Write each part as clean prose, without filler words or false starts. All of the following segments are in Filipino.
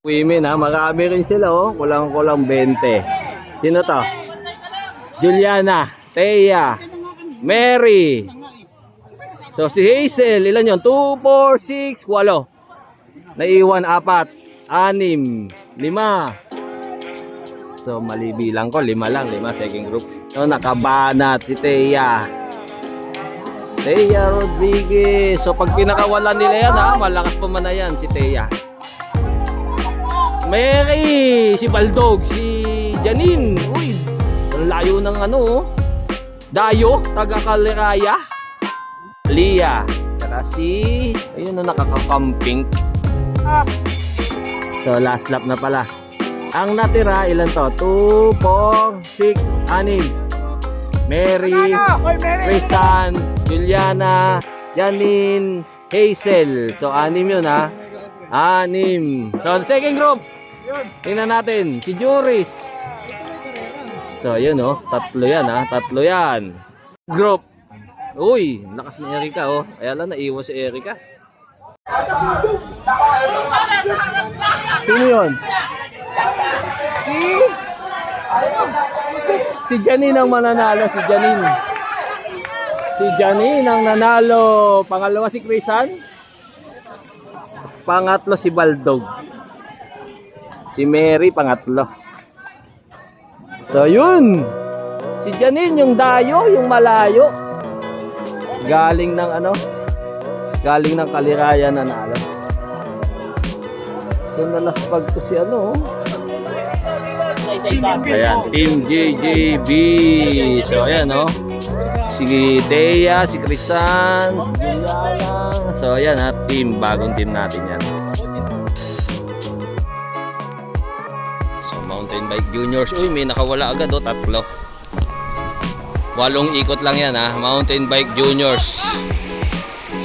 Women ha, marami rin sila oh. Kulang-kulang 20. Sino to? Juliana, Thea, Mary. So si Hazel, ilan yun? 2, 4, 6, 8. Naiwan 4, 6, 5. So malibilang ko, 5 lang, 5 second group. So nakabanat si Thea. Thea Rodriguez. So pag pinakawalan nila yan ha, malakas pa man na yan si Thea. Mary, si Baldog, si Janine. Uy, ang layo ng ano, Dayo, taga Caliraya. Lia, saka si, ayun na nakakakamping. So last lap na pala. Ang natira, ilan to? 2, 4, 6, 6. Mary, Rizan, Juliana, Janine, Hazel. So 6 yun ha. 6. So second group. Tingnan natin, si Juris. So yun oh, 3 yan ha, 3 yan. Group. Uy, lakas ni Erica oh. Kaya lang naiwan si Erica. Sino yun? Si Janine ang mananalo, si Janine. Si Janine ang nanalo. Pangalawa si Chrisan. Pangatlo si Baldog. Si Mary pangatlo. So yun. Si Janine yung dayo, yung malayo. Galing ng ano? Galing ng Caliraya nanalo. So nalaspag ko si ano. Ayan, Team JJB. So ayan oh. Si Thea, si Crisan, si Juliana. So ayan ha, team, bagong team natin yan. So mountain bike juniors. Uy, may nakawala agad oh, 3. 8 ikot lang yan ha, mountain bike juniors.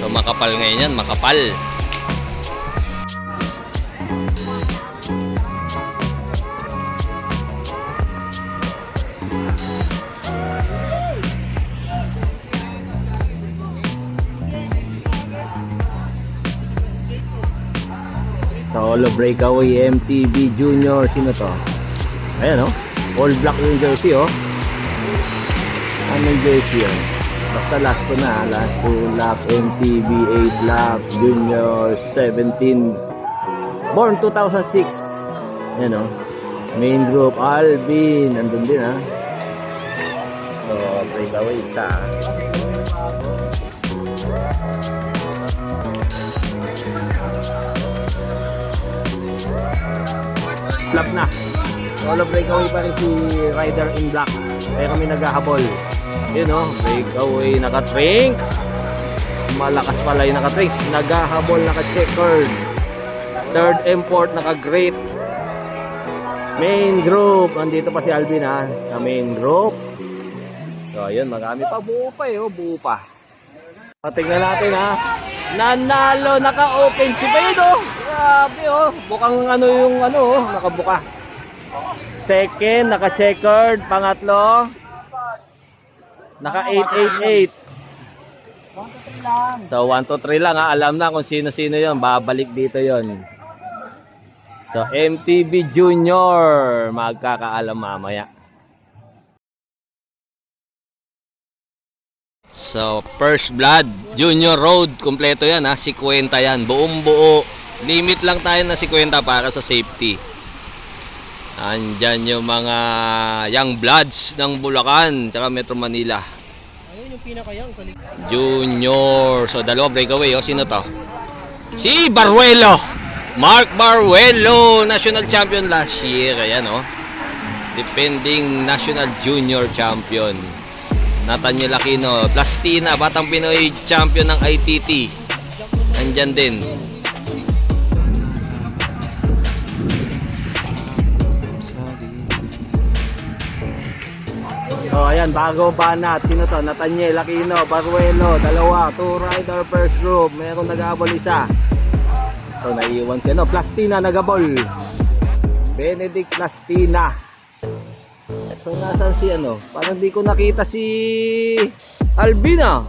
So makapal ngayon yan, makapal. Solo breakaway MTB Junior. Sino to? Ayan oh. All black yung jersey oh. Anong jersey yun? Basta last ko na. Last 2 lap MTB 8 lap Junior 17. Born 2006. Ayan oh. Main group Alvin. Nandun din ha. So breakaway isa. Lap na. Solo breakaway pa rin si Rider in Black. Kaya kami naghahabol. Yun o, breakaway naka-trinks. Malakas pala yung naka-trinks. Naghahabol naka-checkered. Third import naka-great. Main group. Nandito pa si Alvin ha. Sa main group. So yun, marami pa. Buo pa eh. Buo pa. Tingnan natin ha. Nanalo, naka-open si Pedro. Grabe oh. Bukang ano yung ano oh. Nakabuka. Second, naka-checkered. Pangatlo, naka-888. So 1, 2, 3 lang ha. Alam na kung sino-sino yon. Babalik dito yon. So MTB Junior. Magkakaalam mamaya. So First Blood Junior Road. Kompleto yan ha. 50 yan. Buong buo. Limit lang tayo na 50 para sa safety. Andyan yung mga young bloods ng Bulacan tsaka Metro Manila. Ayun yung pinaka-young sa likod. Junior. So 2 breakaway oh. Sino to? Si Baruelo. Mark Baruelo, national champion last year. Ayan oh. Defending national junior champion. Nathaniel Aquino, Plastina, Batang Pinoy champion ng ITT. Andyan din. So ayan, bago banat. Sino to? Nathaniel Aquino, Baruelo, 2 rider first group. Meron nag-abol isa. So naiiwan si ano, Plastina nag-abol. Benedict Plastina. So nasan si ano? Parang di ko nakita si Albina.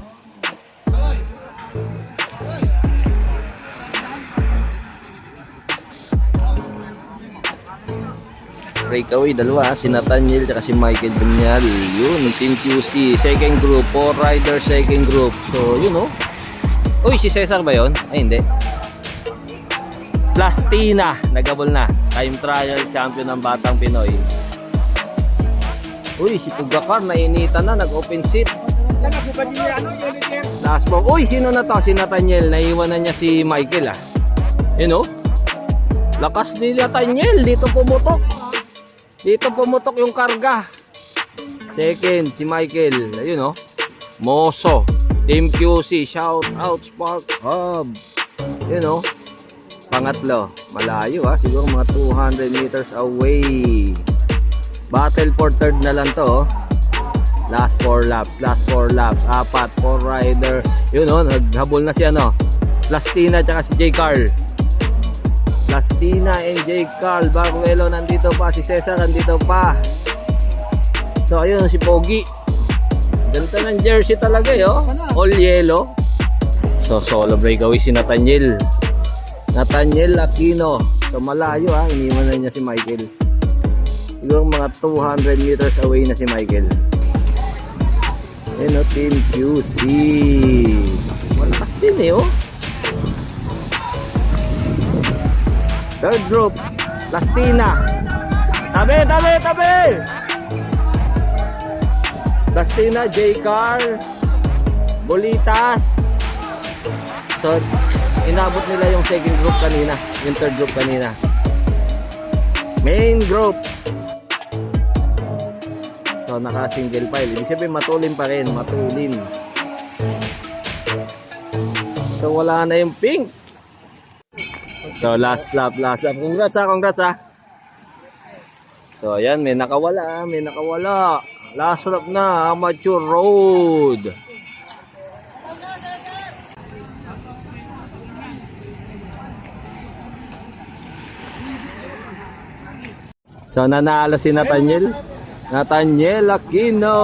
breakaway, dalawa. Si Nathaniel at si Michael Bunyal. Yun, Team QC. Second group. 4 rider second group. So, yun oh. Uy, si Cesar ba yun? Ay, hindi. Plastina. Nagabol na. Time trial champion ng Batang Pinoy. Uy, si Pugakar. Nainitan na. Nag-open seat. Last ball. Uy, sino na to? Si Nathaniel. Naiwanan niya si Michael ah. Yun oh. Lakas ni Nathaniel. Dito pumutok. Dito pumutok yung karga. Second, si Michael. Ayun oh. Moso. Team QC. Shout out Spark Hub. Yun oh. Pangatlo. Malayo ha. Siguro mga 200 meters away. Battle for third na lang to oh. Last 4 laps. Last 4 laps. 4 rider. Yun oh. Naghabol na si ano. Plastina tsaka si J. Carl. Plastina and J. Carl. Baruelo nandito pa. Si Cesar nandito pa. So ayun si Pogi. Ganda ng jersey talaga eh oh. All yellow. So solo breakaway si Nathaniel. Nathaniel Aquino. So malayo ha. Iniwan na niya si Michael. Siguro mga 200 meters away na si Michael. Ayun oh. Team QC. Malakas din eh oh. Third group, Plastina. Tabi, tabi, tabi! Plastina, J. Carl, Bolitas. So, inabot nila yung second group kanina, yung third group kanina. Main group. So, naka single file. Ibig sabihin, matulin pa rin, matulin. So, wala na yung pink. So last lap. Congrats ha. So ayan, may nakawala. Last lap na, Amateur Road. So nanalo si Nathaniel. Nathaniel Aquino.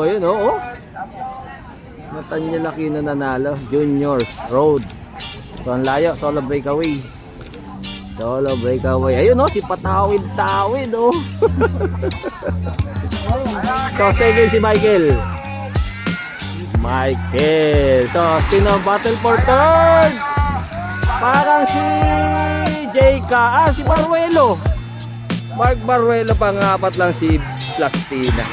Ayun oh. Nathaniel Aquino nanalo. Juniors Road. So ang layo, solo breakaway. Ayun oh, si Patawid-tawid oh. So second si Michael. So sino battle for third? Parang si JK. Si Baruelo. Mark Baruelo, pang-apat lang si Plastina.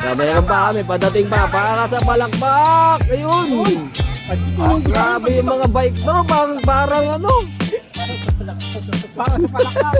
So mayroon pa kami, padating pa para sa palakpak. Ayun. Grabe yung mga bike no, parang ano. Parang palakpak.